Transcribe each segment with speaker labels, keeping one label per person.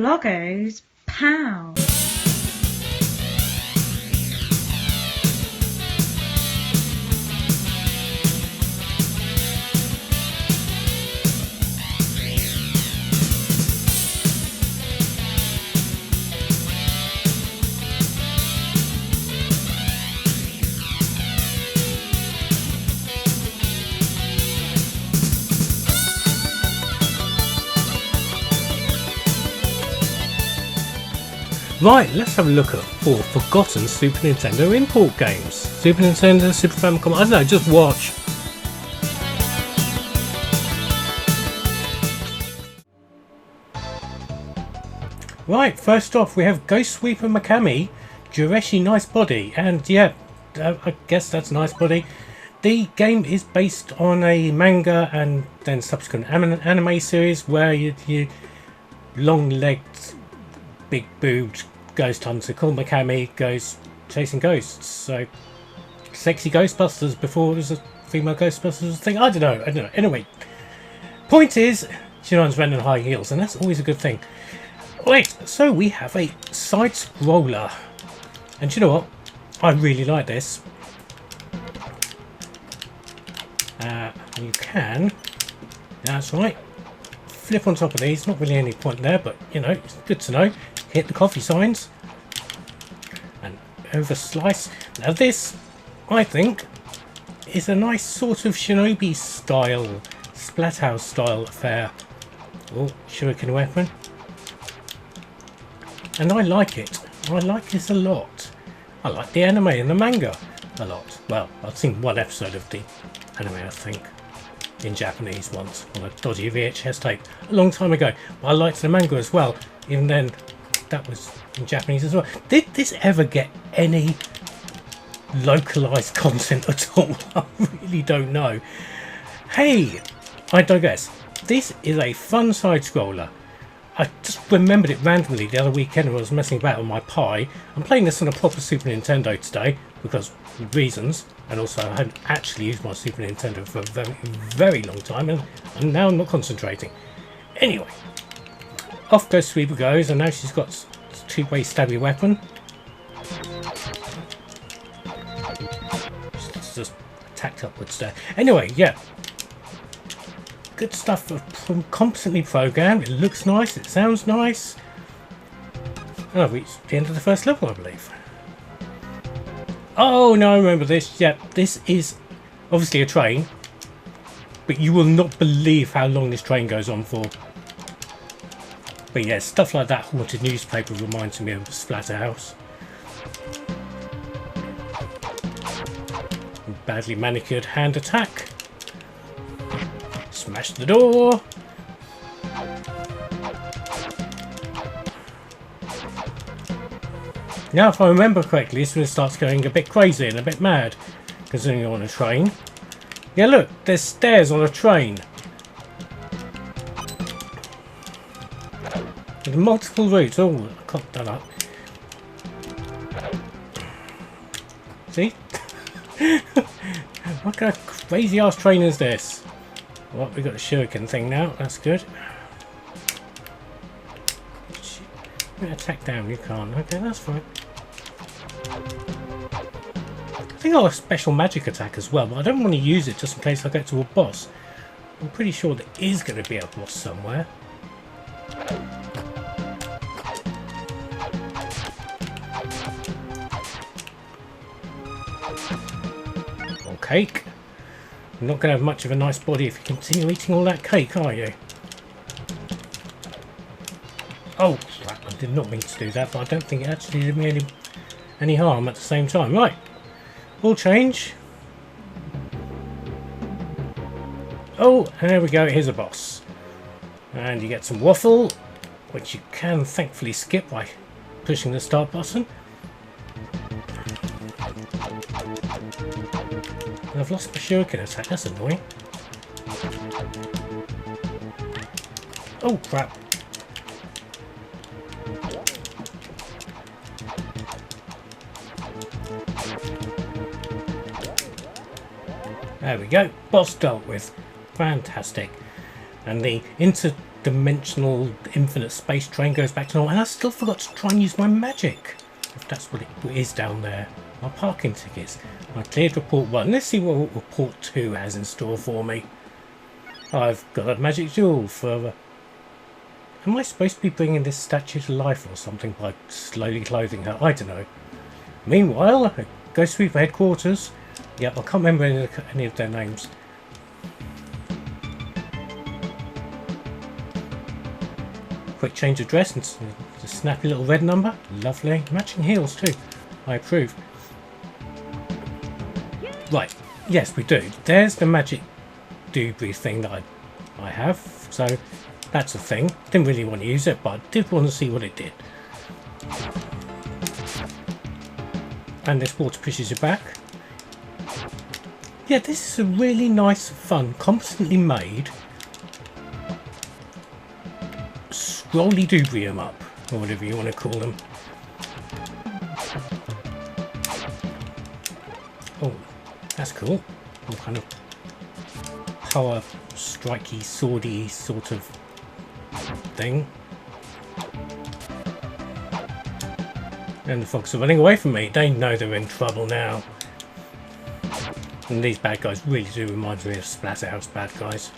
Speaker 1: Bloggo's POW.
Speaker 2: Right, let's have a look at 4 forgotten Super Nintendo import games. Super Nintendo, Super Famicom, I don't know, just watch. Right, first off we have Ghost Sweeper Mikami, Jureshi Nice Body, and yeah, I guess that's Nice Body. The game is based on a manga and then subsequent anime series where you long-legged, big-boobed ghost hunter called Mikami goes chasing ghosts. So, sexy Ghostbusters before it was a female Ghostbusters thing. I don't know. Anyway, point is, she runs around in high heels, and that's always a good thing. Wait, so we have a side scroller, and you know what? I really like this. You can. That's right. Flip on top of these. Not really any point there, but you know, it's good to know. Hit the coffee signs and over slice. Now this, I think, is a nice sort of Shinobi style, Splathouse style affair. Oh, shuriken weapon. And I like it. I like this a lot. I like the anime and the manga a lot. Well, I've seen one episode of the anime, I think, in Japanese once on a dodgy VHS tape a long time ago. But I liked the manga as well. Even then, that was in Japanese as well. Did this ever get any localized content at all? I really don't know. Hey, I digress. This is a fun side scroller. I just remembered it randomly the other weekend when I was messing about on my Pi. I'm playing this on a proper Super Nintendo today because of reasons, and also I hadn't actually used my Super Nintendo for a very, very long time, and now I'm not concentrating. Anyway, off Ghost Sweeper goes, and now she's got a two-way stabby weapon. She's just attacked upwards there. Anyway, yeah. Good stuff, competently programmed. It looks nice, it sounds nice. And I've reached the end of the first level, I believe. Oh no, I remember this. Yeah, this is obviously a train, but you will not believe how long this train goes on for. But yeah, stuff like that haunted newspaper reminds me of Splatterhouse. Badly manicured hand attack. Smash the door. Now, if I remember correctly, this one starts going a bit crazy and a bit mad, considering you're on a train. Yeah, look, there's stairs on a train. With multiple routes. Oh, I cocked that up. See? What kind of crazy ass train is this? Well, we've got the shuriken thing now. That's good. You can attack down, you can't. Okay, that's fine. I think I'll have a special magic attack as well, but I don't want to use it just in case I get to a boss. I'm pretty sure there is going to be a boss somewhere. More cake. You're not going to have much of a nice body if you continue eating all that cake, are you? Oh, crap, I did not mean to do that, but I don't think it actually did me any harm at the same time. Right, all change. Oh, and there we go, here's a boss. And you get some waffle, which you can thankfully skip by pushing the start button. And I've lost my shuriken attack, that's annoying. Oh crap. There we go, boss dealt with. Fantastic. And the dimensional infinite space train goes back to normal, and I still forgot to try and use my magic, if that's what it is down there. My parking tickets. I cleared report 1. Let's see what report 2 has in store for me. I've got a magic jewel for... am I supposed to be bringing this statue to life or something by slowly clothing her? I don't know. Meanwhile, Ghost Sweeper headquarters. Yep, I can't remember any of their names. Quick change of dress and a snappy little red number. Lovely. Matching heels too. I approve. Right. Yes, we do. There's the magic doobry thing that I have. So that's a thing. Didn't really want to use it, but I did want to see what it did. And this water pushes you back. Yeah, this is a really nice, fun, competently made scrolly doobry 'em up, or whatever you want to call them. Oh, that's cool. Some kind of power strikey, swordy sort of thing. And the fox are running away from me. They know they're in trouble now. And these bad guys really do remind me of Splatterhouse bad guys.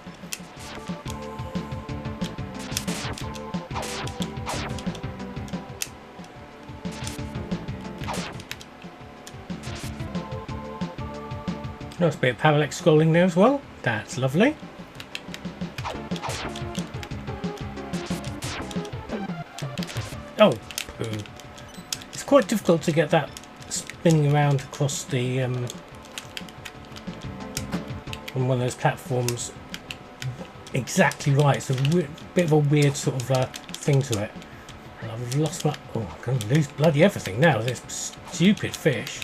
Speaker 2: Nice bit of parallax scrolling there as well. That's lovely. Oh, poo. It's quite difficult to get that spinning around across the on one of those platforms exactly right. It's a bit of a weird sort of thing to it. And I've lost my... oh, I'm going to lose bloody everything now. This stupid fish.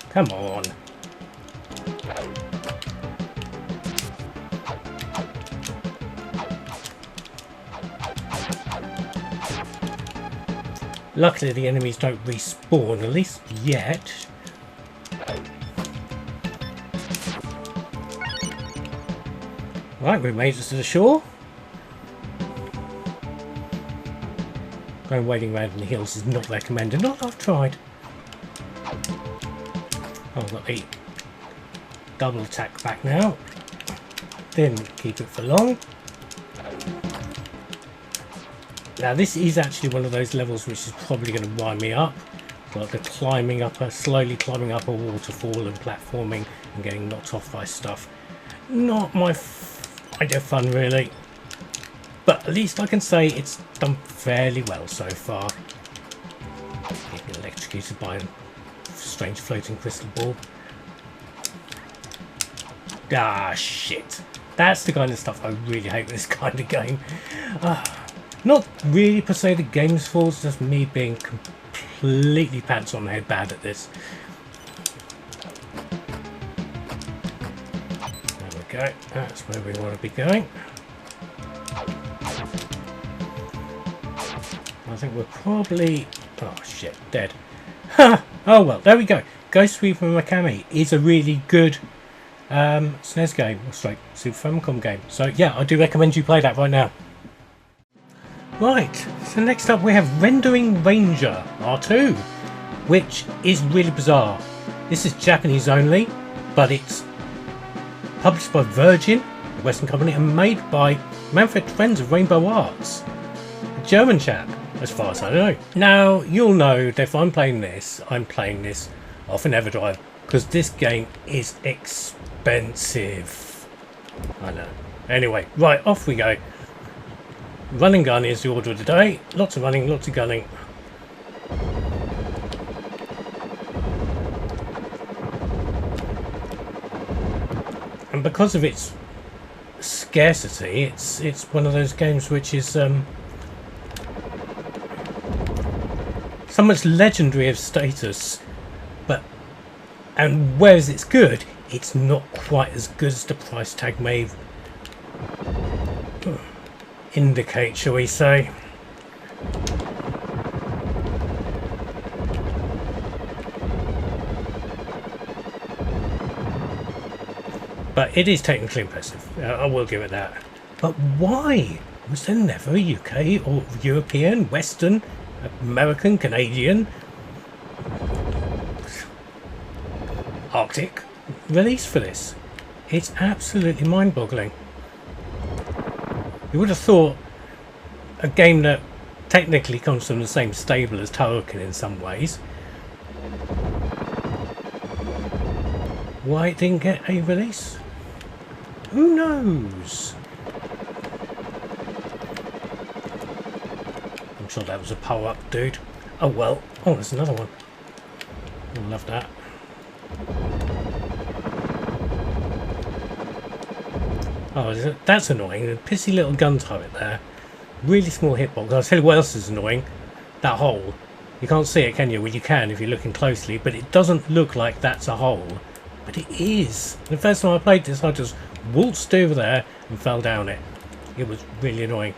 Speaker 2: Come on. Luckily the enemies don't respawn, at least yet. Right, we've made it to the shore. Going wading around in the hills is not recommended. Not that I've tried. Oh, I've got the double attack back now. Didn't keep it for long. Now this is actually one of those levels which is probably going to wind me up. Like the climbing up, slowly climbing up a waterfall and platforming and getting knocked off by stuff. Not my idea of fun really. But at least I can say it's done fairly well so far. Getting electrocuted by a strange floating crystal ball. Ah, shit. That's the kind of stuff I really hate with this kind of game. Not really per se the game's fault, it's just me being completely pants on the head bad at this. There we go, that's where we want to be going. I think we're probably... oh shit, dead. Ha! Oh well, there we go. Ghost Sweeper Mikami is a really good SNES game, or straight Super Famicom game. So yeah, I do recommend you play that right now. Right, so next up we have Rendering Ranger R2, which is really bizarre. This is Japanese only, but it's published by Virgin, a Western company, and made by Manfred Friends of Rainbow Arts, a German chap, as far as I know. Now, you'll know that if I'm playing this off an EverDrive, because this game is expensive. I know. Anyway, right, off we go. Run and gun is the order of the day. Lots of running, lots of gunning. And because of its scarcity, it's one of those games which is so much legendary of status, and whereas it's good, it's not quite as good as the price tag may indicate, shall we say. But it is technically impressive. I will give it that. But why was there never a UK or European, Western, American, Canadian, Arctic release for this? It's absolutely mind-boggling. You would have thought a game that technically comes from the same stable as Turrican in some ways, why it didn't get a release? Who knows? I'm sure that was a power-up, dude. Oh well. Oh, there's another one. I love that. Oh, that's annoying. A pissy little gun turret there. Really small hitbox. I'll tell you what else is annoying. That hole. You can't see it, can you? Well, you can if you're looking closely, but it doesn't look like that's a hole. But it is. The first time I played this, I just waltzed over there and fell down it. It was really annoying.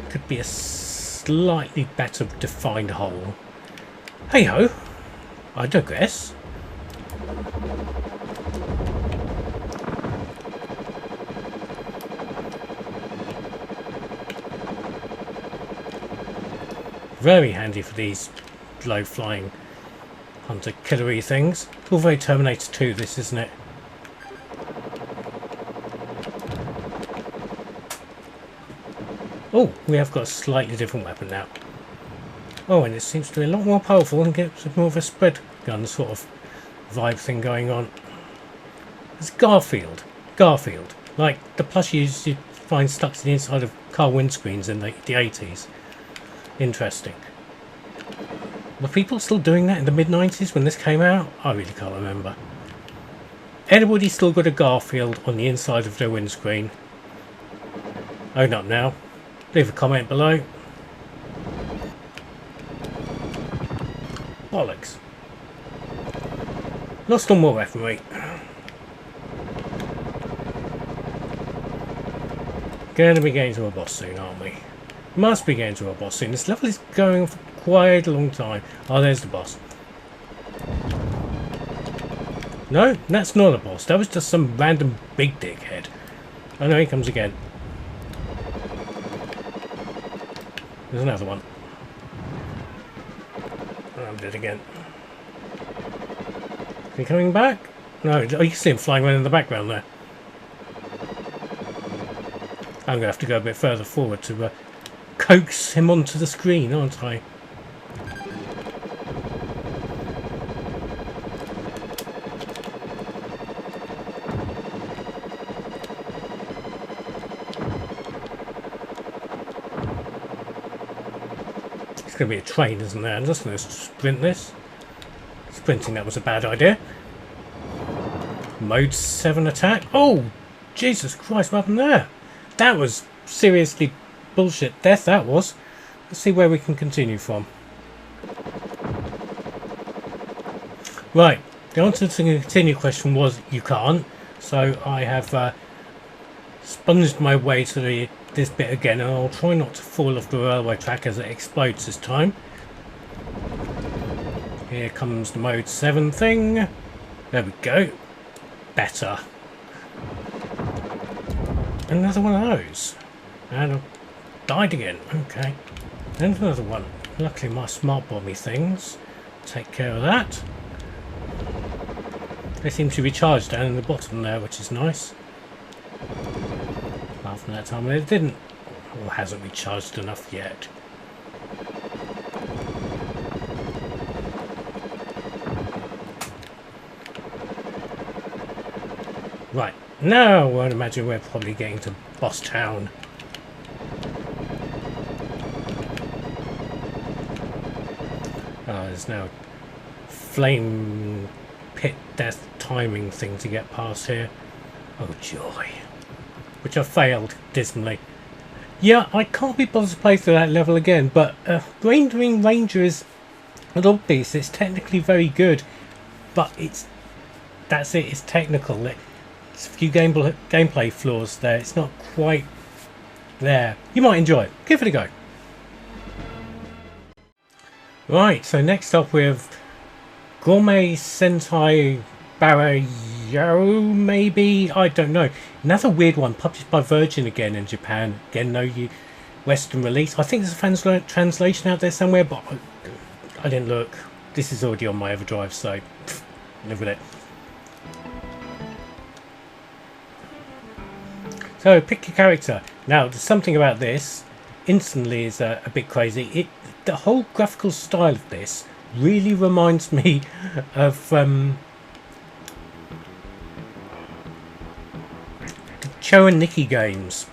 Speaker 2: Could be a slightly better defined hole. Hey ho. I digress. Very handy for these low-flying hunter-killery things. All very Terminator 2, this, isn't it? Oh, we have got a slightly different weapon now. Oh, and it seems to be a lot more powerful and gets more of a spread gun sort of vibe thing going on. It's Garfield. Garfield. Like the plushies you find stuck to the inside of car windscreens in the 80s. Interesting. Were people still doing that in the mid-90s when this came out? I really can't remember. Anybody still got a Garfield on the inside of their windscreen? Own up now. Leave a comment below. Bollocks. Lost on more weaponry. Going to be getting to a boss soon, aren't we? Must be getting to a boss soon. This level is going for quite a long time. Oh, there's the boss. No, that's not a boss. That was just some random big dickhead. Oh no, he comes again. There's another one. Oh, I'm dead again. Is he coming back? No, oh, you can see him flying around in the background there. I'm going to have to go a bit further forward to coax him onto the screen, aren't I? It's going to be a train, isn't there? I'm just going to sprint this. Sprinting, that was a bad idea. Mode 7 attack. Oh, Jesus Christ, what happened there? That was seriously bullshit death, that was. Let's see where we can continue from. Right, the answer to the continue question was you can't. So I have sponged my way to this bit again, and I'll try not to fall off the railway track as it explodes this time. Here comes the mode 7 thing. There we go. Better. Another one of those. And I've died again. Okay. And another one. Luckily my smart bomby things take care of that. They seem to be charged down in the bottom there, which is nice. Apart from that time it didn't, or hasn't recharged enough yet. Right, now I imagine we're probably getting to Boss Town. There's now flame pit death timing thing to get past here. Oh joy. Which I failed dismally. Yeah, I can't be bothered to play through that level again, but Rendering Ranger is an odd piece. It's technically very good, but that's it, it's technical. There's a few gameplay flaws there. It's not quite there. You might enjoy it. Give it a go. Right, so next up we have Gourmet Sentai Barayama Yo, maybe, I don't know. Another weird one, published by Virgin again in Japan. Again, no Western release. I think there's a translation out there somewhere, but I didn't look. This is already on my Everdrive, so live with it. So pick your character. Now, there's something about this. Instantly is a bit crazy. The whole graphical style of this really reminds me of the Cho and Nikki games.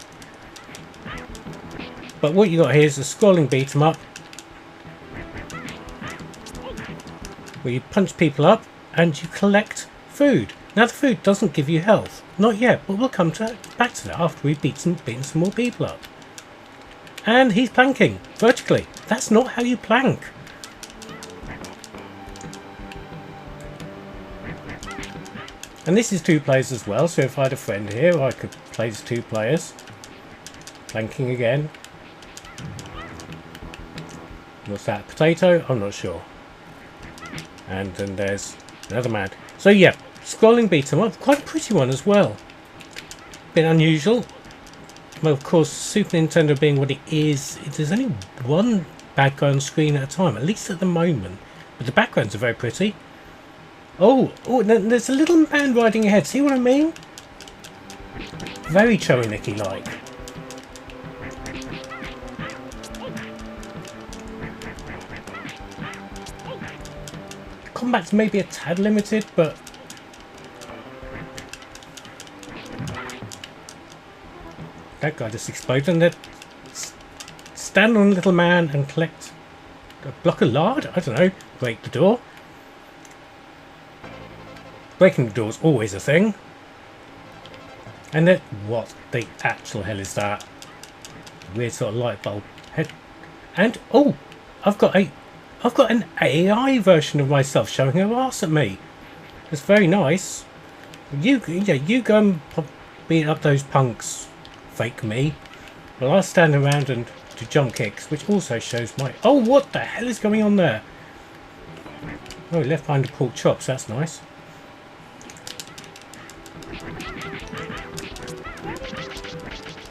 Speaker 2: But what you got here is a scrolling beat 'em up, where you punch people up and you collect food. Now the food doesn't give you health, not yet, but we'll come back to that after we've beaten some more people up. And he's planking vertically. That's not how you plank. And this is 2 players as well, so if I had a friend here, I could play as 2 players. Planking again. What's that? Potato? I'm not sure. And then there's another man. So yeah, scrolling beat 'em up. Quite a pretty one as well. Bit unusual. Well, of course, Super Nintendo being what it is, there's only one bad guy on screen at a time, at least at the moment. But the backgrounds are very pretty. Oh, there's a little man riding ahead. See what I mean? Very Choiniki like. Combat's maybe a tad limited, but that guy just exploded. And then stand on a little man and collect a block of lard. I don't know. Break the door. Breaking the door is always a thing. And then what the actual hell is that? Weird sort of light bulb head. And oh, I've got an AI version of myself showing her ass at me. It's very nice. You go and beat up those punks, fake me. Well, I'll stand around and do jump kicks, which also shows my... Oh, what the hell is going on there? Oh, left behind the pork chops. That's nice.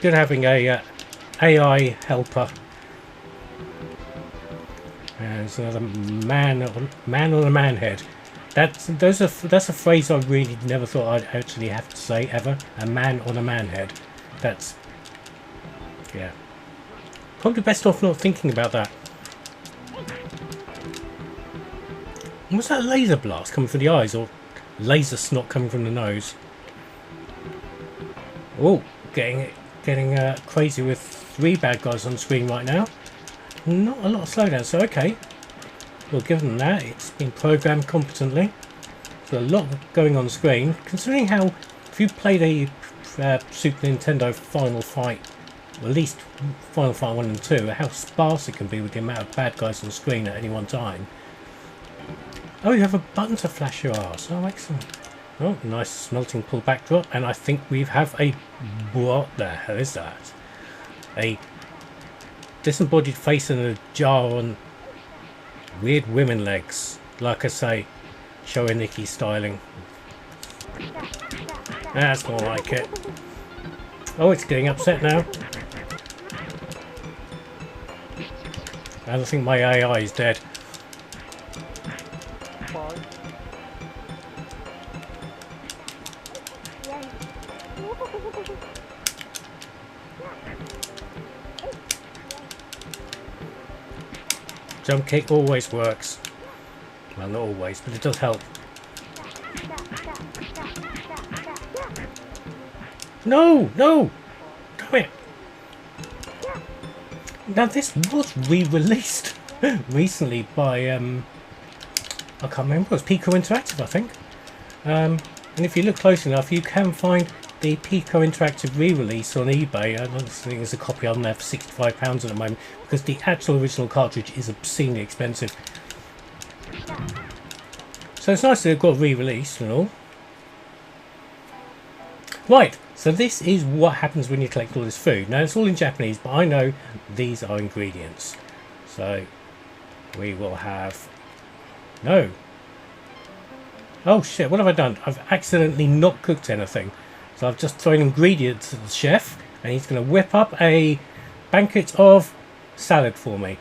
Speaker 2: Good having a AI helper. And there's another man on a man head. That's a phrase I really never thought I'd actually have to say ever. A man on a man head. That's, yeah. Probably best off not thinking about that. Was that a laser blast coming from the eyes, or laser snot coming from the nose? Oh, getting crazy with 3 bad guys on screen right now. Not a lot of slowdown, so okay. We'll give them that. It's been programmed competently. There's a lot going on screen. Considering how, if you played a Super Nintendo Final Fight, or at least Final Fight 1 and 2, how sparse it can be with the amount of bad guys on screen at any one time. Oh, you have a button to flash your arse. Oh, excellent. Oh, nice smelting pull backdrop, and I think we have a... What the hell is that? A disembodied face in a jar on weird women legs. Like I say, Choiniki styling. That's more like it. Oh, it's getting upset now. I don't think my AI is dead. Jump kick always works. Well, not always, but it does help. No! No! Damn it! Now this was re-released recently by, I can't remember, it was Pico Interactive, I think. And if you look close enough, you can find the Pico Interactive re-release on eBay. I don't think there's a copy on there for £65 at the moment, because the actual original cartridge is obscenely expensive. So it's nice that they've got re-released and all. Right, so this is what happens when you collect all this food. Now it's all in Japanese, but I know these are ingredients. So we will have... No. Oh shit, what have I done? I've accidentally not cooked anything. So I've just thrown ingredients at the chef, and he's going to whip up a banquet of salad for me.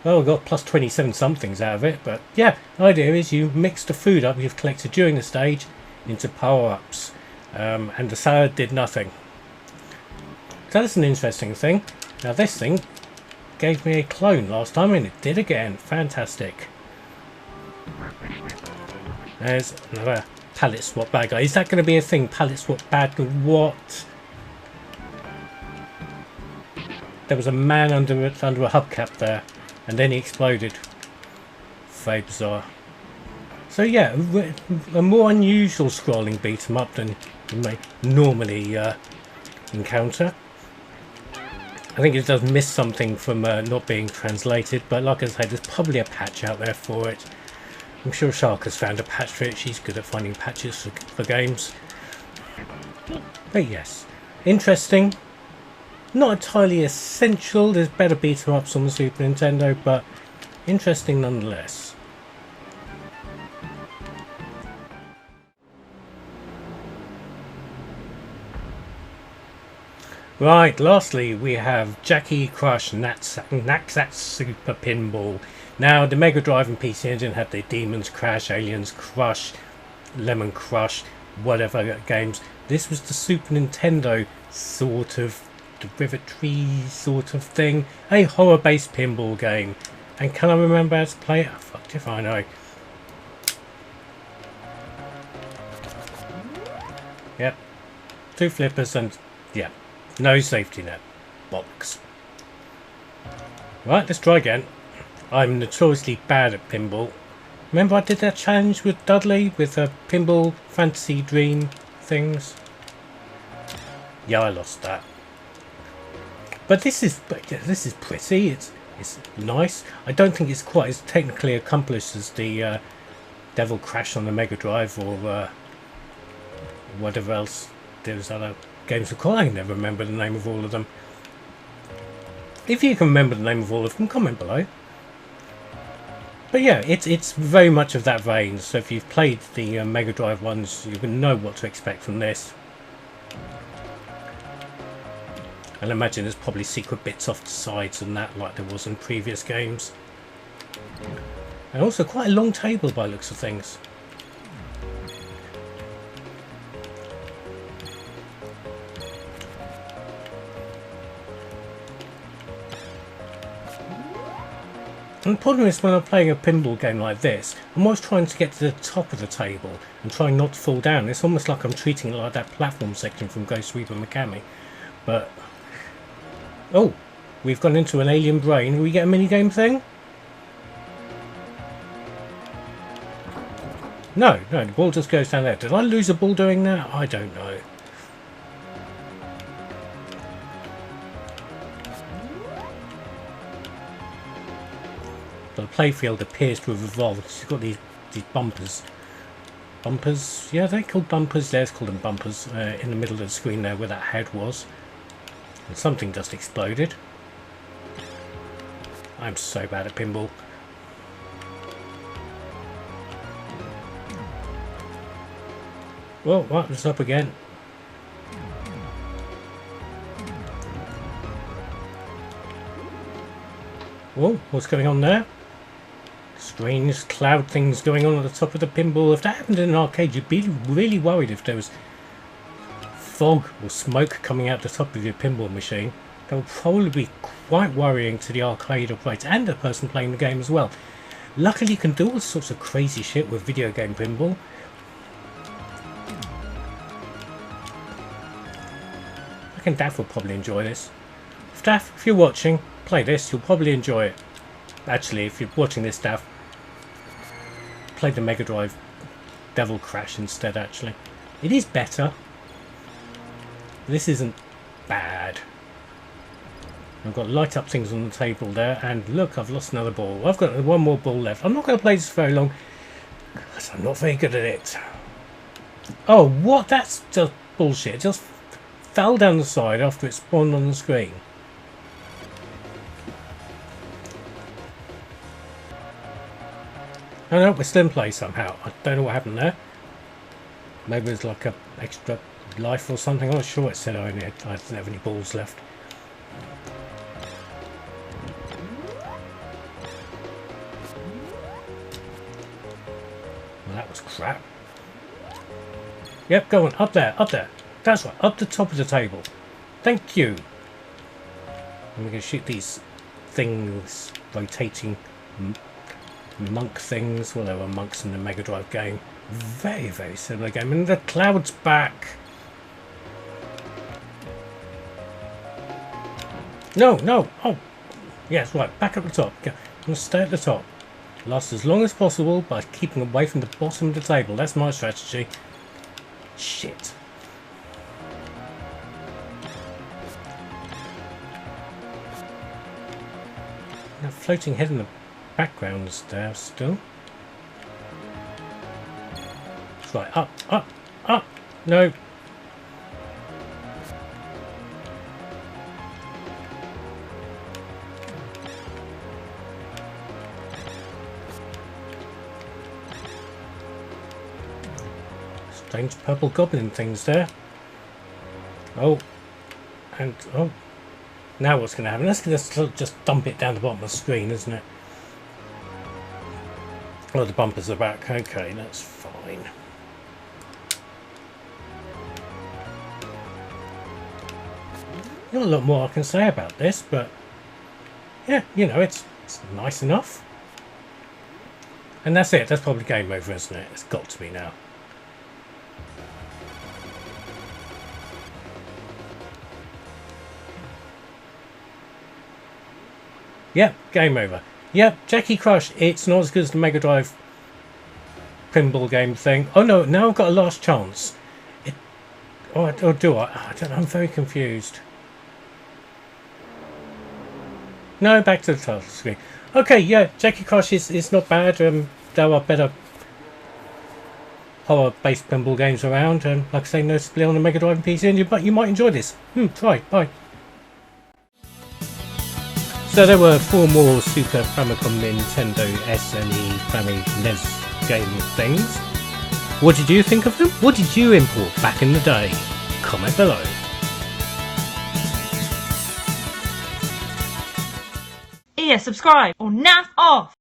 Speaker 2: Well, we got plus 27 somethings out of it, but yeah, the idea is you mix the food up you've collected during the stage into power-ups, and the salad did nothing. So that's an interesting thing. Now this thing gave me a clone last time, and it did again. Fantastic. There's another palette swap bad guy. Is that going to be a thing? Palette swap bad guy? What? There was a man under a hubcap there, and then he exploded. Very bizarre. So yeah, a more unusual scrolling beat 'em up than you may normally encounter. I think it does miss something from not being translated, but like I say, there's probably a patch out there for it. I'm sure Shark has found a patch for it. She's good at finding patches for games. But yes, interesting. Not entirely essential. There's better beat 'em ups on the Super Nintendo, but interesting nonetheless. Right, lastly we have Jackie Crush Naxat Super Pinball. Now the Mega Drive and PC Engine had the Demons Crash, Aliens Crush, Lemon Crush, whatever games. This was the Super Nintendo sort of derivatory sort of thing. A horror based pinball game. And can I remember how to play it? Oh, fuck if I know. Yep. 2 flippers and yeah. No safety net. Bollocks. Right, let's try again. I'm notoriously bad at pinball. Remember I did that challenge with Dudley with the pinball fantasy dream things? Yeah, I lost that. But this is pretty. It's nice. I don't think it's quite as technically accomplished as the Devil Crash on the Mega Drive or whatever else there's other games are called. I can never remember the name of all of them. If you can remember the name of all of them, comment below. But yeah, it's very much of that vein. So if you've played the Mega Drive ones, you can know what to expect from this. And I imagine there's probably secret bits off the sides and that, like there was in previous games. And also quite a long table by the looks of things. And the problem is when I'm playing a pinball game like this, I'm always trying to get to the top of the table and trying not to fall down. It's almost like I'm treating it like that platform section from Ghost Reaper Mikami. But oh, we've gone into an alien brain. We get a minigame thing? No, the ball just goes down there. Did I lose a ball doing that? I don't know. But the playfield appears to have evolved. It's got these bumpers. Bumpers? Yeah, they're called bumpers. Let's call them bumpers in the middle of the screen there where that head was. And something just exploded. I'm so bad at pinball. Well, right, it's up again. Whoa, what's going on there? Strange cloud things going on at the top of the pinball. If that happened in an arcade, you'd be really worried if there was fog or smoke coming out the top of your pinball machine. That would probably be quite worrying to the arcade operator and the person playing the game as well. Luckily you can do all sorts of crazy shit with video game pinball. I reckon Daff will probably enjoy this. Daff, if you're watching, play this, you'll probably enjoy it. Actually, if you're watching this, Daff, play the Mega Drive Devil Crash instead, actually. It is better. This isn't bad. I've got light up things on the table there, and look, I've lost another ball. I've got one more ball left. I'm not going to play this very long because I'm not very good at it. Oh, what? That's just bullshit. It just fell down the side after it spawned on the screen. Oh no, we're still in play somehow. I don't know what happened there. Maybe it's like a extra life or something. I'm not sure. It said I didn't have any balls left. Well, that was crap. Yep, go on. Up there, up there. That's right, up the top of the table. Thank you. And we're going to shoot these things, rotating monk things. Well, there were monks in the Mega Drive game. Very, very similar game. And the cloud's back. No, no. Oh, yes, right. Back at the top. I'm going to stay at the top. Last as long as possible by keeping away from the bottom of the table. That's my strategy. Shit. That floating head in the background is there still. It's right. Up, up, up. No. Strange purple goblin things there. Oh. And, oh. Now what's going to happen? That's going to just dump it down the bottom of the screen, isn't it? Oh, the bumpers are back. Okay, that's fine. Not a lot more I can say about this, but yeah, you know, it's nice enough. And that's it. That's probably game over, isn't it? It's got to be now. Yep, game over. Yep, Jackie Crush. It's not as good as the Mega Drive pinball game thing. Oh no, now I've got a last chance. Or do I? I don't know, I'm very confused. No, back to the title screen. Okay, yeah, Jackie Crush is not bad. There are better horror-based pinball games around. Like I say, noticeably on the Mega Drive and PC, and you might enjoy this. Try. Bye. So there were 4 more Super Famicom, Nintendo, SNE, Family, NES game things. What did you think of them? What did you import back in the day? Comment below.
Speaker 1: Yeah, subscribe or naff off.